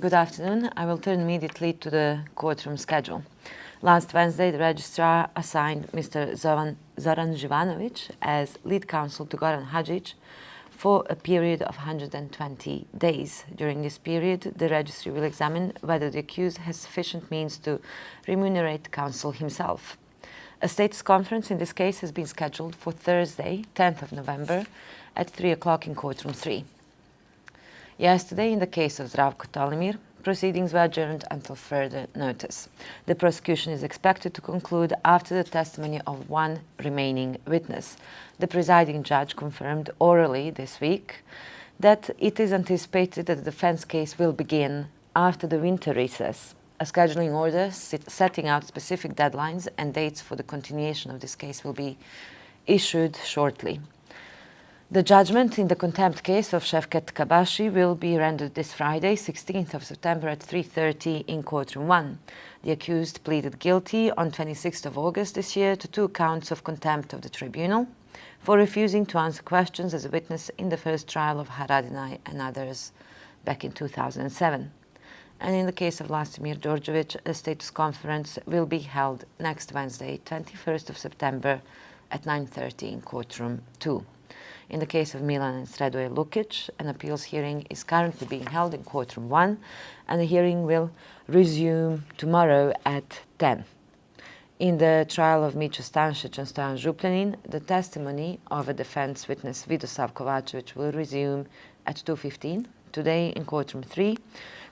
Good afternoon. I will turn immediately to the courtroom schedule. Last Wednesday, the Registrar assigned Mr Zoran Živanović as lead counsel to Goran Hadžić for a period of 120 days. During this period, the Registry will examine whether the accused has sufficient means to remunerate counsel himself. A status conference in this case has been scheduled for Thursday, 10th of November at 3 o'clock in Courtroom III. Yesterday, in the case of Zdravko Tolimir, proceedings were adjourned until further notice. The prosecution is expected to conclude after the testimony of one remaining witness. The presiding judge confirmed orally this week that it is anticipated that the defense case will begin after the winter recess. A scheduling order setting out specific deadlines and dates for the continuation of this case will be issued shortly. The judgment in the contempt case of Şevket Kabashi will be rendered this Friday, 16th of September at 3:30 in Courtroom I. The accused pleaded guilty on 26th of August this year to 2 counts of contempt of the tribunal for refusing to answer questions as a witness in the first trial of Haradinaj and others back in 2007. And in the case of Lastimir Đorđević, a status conference will be held next Wednesday, 21st of September at 9:30 in Courtroom II. In the case of Milan and Sredoje Lukic, an appeals hearing is currently being held in Courtroom I, and the hearing will resume tomorrow at 10. In the trial of Micho Stanšić and Stojan Župljanin, the testimony of a defense witness, Vidosav Kovačević, will resume at 2:15. Today in Courtroom III,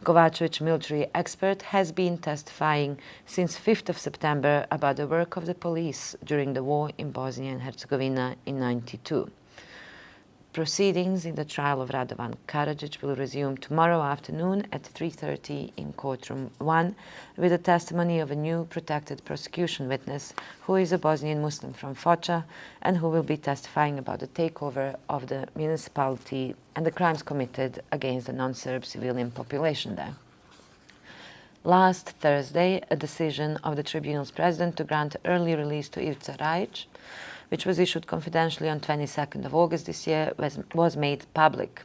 Kovačević, military expert, has been testifying since 5th of September about the work of the police during the war in Bosnia and Herzegovina in '92. Proceedings in the trial of Radovan Karadzic will resume tomorrow afternoon at 3:30 in Courtroom I with the testimony of a new protected prosecution witness who is a Bosnian Muslim from Foča and who will be testifying about the takeover of the municipality and the crimes committed against the non-Serb civilian population there. Last Thursday, a decision of the tribunal's president to grant early release to Ivica Rajić, which was issued confidentially on 22nd of August this year, was made public.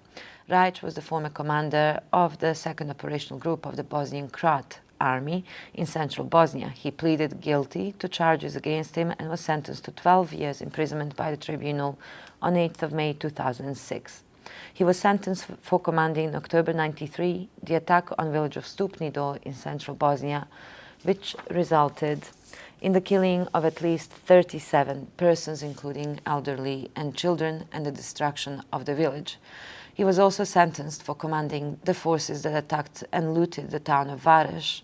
Rajić was the former commander of the 2nd Operational Group of the Bosnian Croat Army in central Bosnia. He pleaded guilty to charges against him and was sentenced to 12 years imprisonment by the tribunal on 8th of May 2006. He was sentenced for commanding in October '93 the attack on village of Stupni Do in central Bosnia, which resulted in the killing of at least 37 persons, including elderly and children, and the destruction of the village. He was also sentenced for commanding the forces that attacked and looted the town of Vares,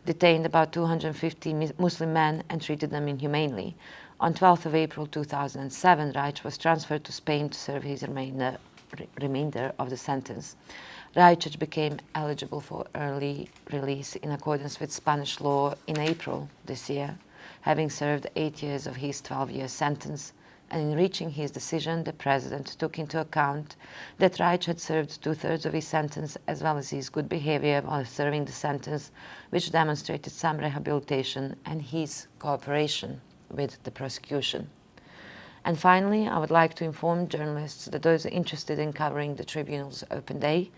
detained about 250 Muslim men and treated them inhumanely. On 12th of April 2007, Rajić was transferred to Spain to serve his remainder of the sentence. Rajić became eligible for early release in accordance with Spanish law in April this year, having served 8 years of his 12-year sentence, and in reaching his decision, the President took into account that Rajić had served 2/3 of his sentence as well as his good behavior while serving the sentence, which demonstrated some rehabilitation and his cooperation with the prosecution. And finally, I would like to inform journalists that those interested in covering the Tribunal's open day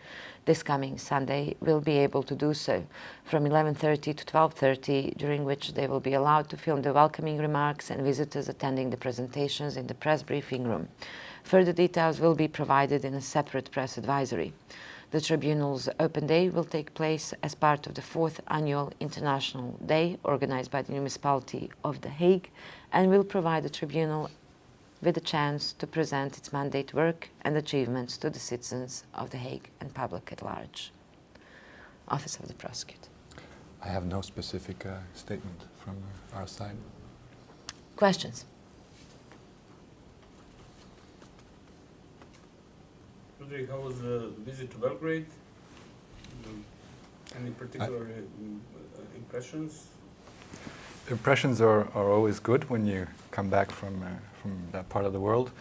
this coming Sunday will be able to do so from 11:30 to 12:30, during which they will be allowed to film the welcoming remarks and visitors attending the presentations in the press briefing room. Further details will be provided in a separate press advisory. The Tribunal's open day will take place as part of the 4th Annual International Day organized by the Municipality of The Hague and will provide the Tribunal with a chance to present its mandate work and achievements to the citizens of The Hague and public at large. Office of the Prosecutor. I have no specific statement from our side. Questions? Frederick, how was the visit to Belgrade? Any particular impressions? Impressions are always good when you come back from that part of the world.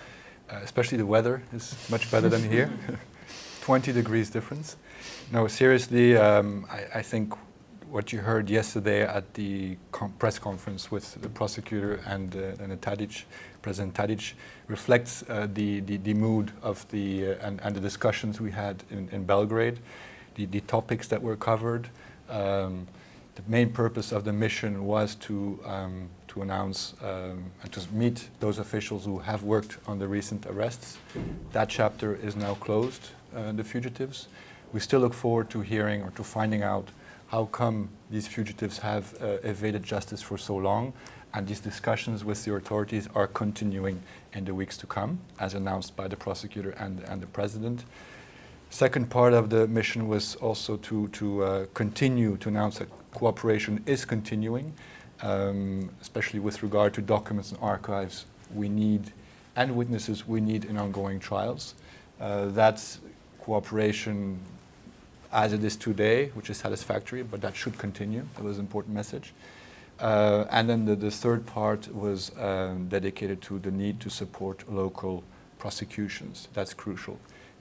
Especially the weather is much better than here. 20 degrees difference. No, seriously, I think what you heard yesterday at the press conference with the prosecutor and Hadžić, President Hadžić, reflects the mood of and the discussions we had in Belgrade. the topics that were covered. The main purpose of the mission was to announce and to meet those officials who have worked on the recent arrests. That chapter is now closed, the fugitives. We still look forward to hearing or to finding out how come these fugitives have evaded justice for so long, and these discussions with the authorities are continuing in the weeks to come, as announced by the prosecutor and the president. Second part of the mission was also to continue to announce that cooperation is continuing, especially with regard to documents and archives we need, and witnesses we need in ongoing trials. That's cooperation as it is today, which is satisfactory, but that should continue. That was an important message. And then the third part was dedicated to the need to support local prosecutions. That's crucial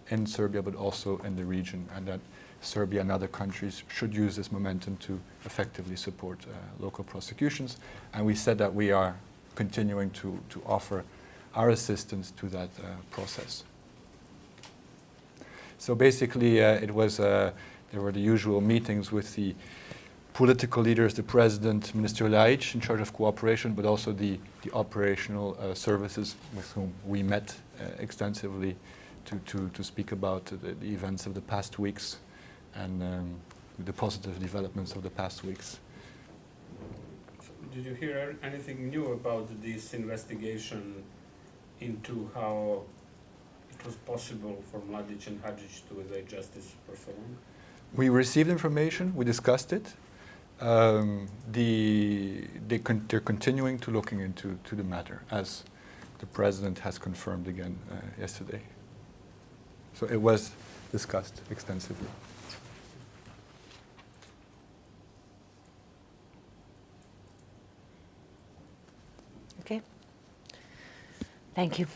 in Serbia, but also in the region, and that Serbia and other countries should use this momentum to effectively support local prosecutions. And we said that we are continuing to offer our assistance to that process. So basically, there were the usual meetings with the political leaders, the president, Minister Jelačić, in charge of cooperation, but also the operational services with whom we met extensively to speak about the events of the past weeks and the positive developments of the past weeks. So did you hear anything new about this investigation into how it was possible for Mladić and Hadžić to evade justice for so long? We received information, we discussed it. They're continuing to looking into the matter, as the president has confirmed again yesterday. So it was discussed extensively. Okay. Thank you.